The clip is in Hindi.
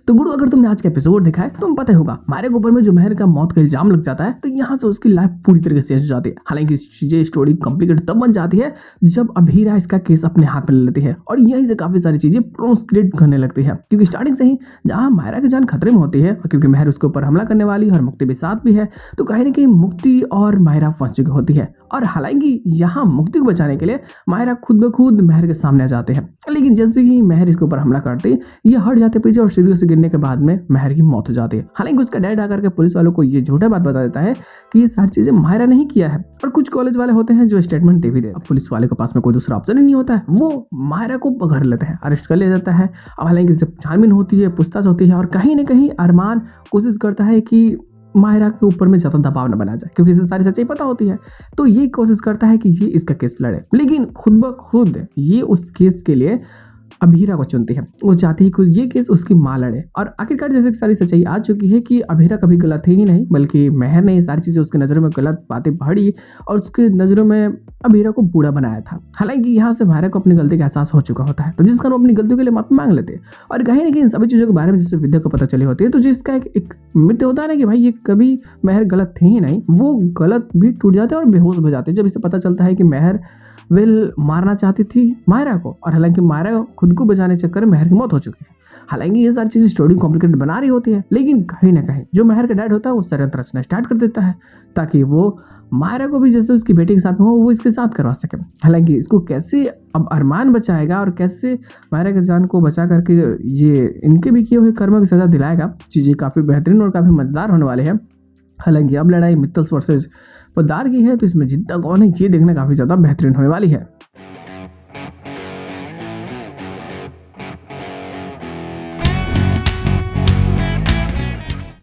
तो गुरु, अगर तुमने आज का एपिसोड देखा है तो तुम्हें पता ही होगा मायरा के ऊपर में जो मेहर का मौत का इल्जाम लग जाता है तो यहाँ से उसकी लाइफ पूरी तरीके से चेंज हो जाती है। हालांकि ये स्टोरी कॉम्प्लिकेटेड तब बन जाती है जब अभीरा इसका केस अपने हाथ में ले लेती है और यहीं से काफी सारी चीजें प्रोस्क्रिप्ट करने लगती है, क्योंकि स्टार्टिंग से ही जहाँ मायरा की जान खतरे में होती है क्योंकि मेहर उसके ऊपर हमला करने वाली है और मुक्ति भी साथ भी है, तो कहीं ना कहीं मुक्ति और मायरा फंस चुकी होती है। और हालांकि यहाँ मुक्ति को बचाने के लिए मायरा खुद ब खुद मेहर के सामने आ जाते हैं, लेकिन जैसे ही मेहर इसके ऊपर हमला करती है ये हट जाते पीछे और सीढ़ियों से गिरने के बाद में मेहर की मौत हो जाती है। हालांकि उसका डैड आकर के पुलिस वालों को ये झूठा बात बता देता है कि ये सारी चीजें मायरा नहीं किया है, और कुछ कॉलेज वाले होते हैं जो स्टेटमेंट दे भी दे। अब पुलिस वाले के पास में कोई दूसरा ऑप्शन ही नहीं होता है, वो मायरा को पकड़ लेते हैं, अरेस्ट कर लिया जाता है। अब हालांकि इससे छानबीन होती है, पूछताछ होती है और कहीं ना कहीं अरमान कोशिश करता है कि मायरा के ऊपर में ज्यादा दबाव न बना जाए क्योंकि इसे सारी सच्चाई पता होती है, तो ये कोशिश करता है कि ये इसका केस लड़े, लेकिन खुद ब खुद ये उस केस के लिए अभीरा को चुनती है। वो चाहती है कि ये केस उसकी माँ लड़े, और आखिरकार जैसे सारी सच्चाई आ चुकी है कि अभीरा कभी गलत है ही नहीं, बल्कि मेहर ने ये सारी चीजें उसकी नजरों में गलत बातें भरी और उसकी नजरों में अभीरा को बूढ़ा बनाया था। हालांकि यहाँ से मायरा को अपनी गलती का एहसास हो चुका होता है, तो जिस कारण वो अपनी गलतियों के लिए माफी मांग लेते हैं। और कहीं ना कहीं इन सभी चीजों के बारे में जैसे विद्या को पता चली होती है, तो जिसका एक मित्र होता है ना कि भाई ये कभी मेहर गलत थे ही नहीं, वो गलत भी टूट जाते हैं और बेहोश हो जाते हैं जब इसे पता चलता है कि मेहर मारना चाहती थी मायरा को, और हालांकि मायरा खुद को बचाने चक्कर में मेहर की मौत हो चुकी है। हालांकि ये सारी चीजें स्टोरी कॉम्प्लिकेटेड बना रही होती है, लेकिन कहीं ना कहीं जो मेहर का डैड होता है वो षड्यंत्र रचना स्टार्ट कर देता है ताकि वो मायरा को भी जैसे उसकी बेटी के साथ हो वो इसके साथ करवा सके। हालांकि इसको कैसे अब अरमान बचाएगा और कैसे मायरा की जान को बचा करके ये इनके भी किए हुए कर्मों की सजा दिलाएगा, चीजें काफी बेहतरीन और काफी मजेदार होने वाले हैं। हालांकि अब लड़ाई मित्तल्स वर्सेस पोद्दार की है, तो इसमें जीतता कौन है ये देखना काफी ज्यादा बेहतरीन होने वाली है।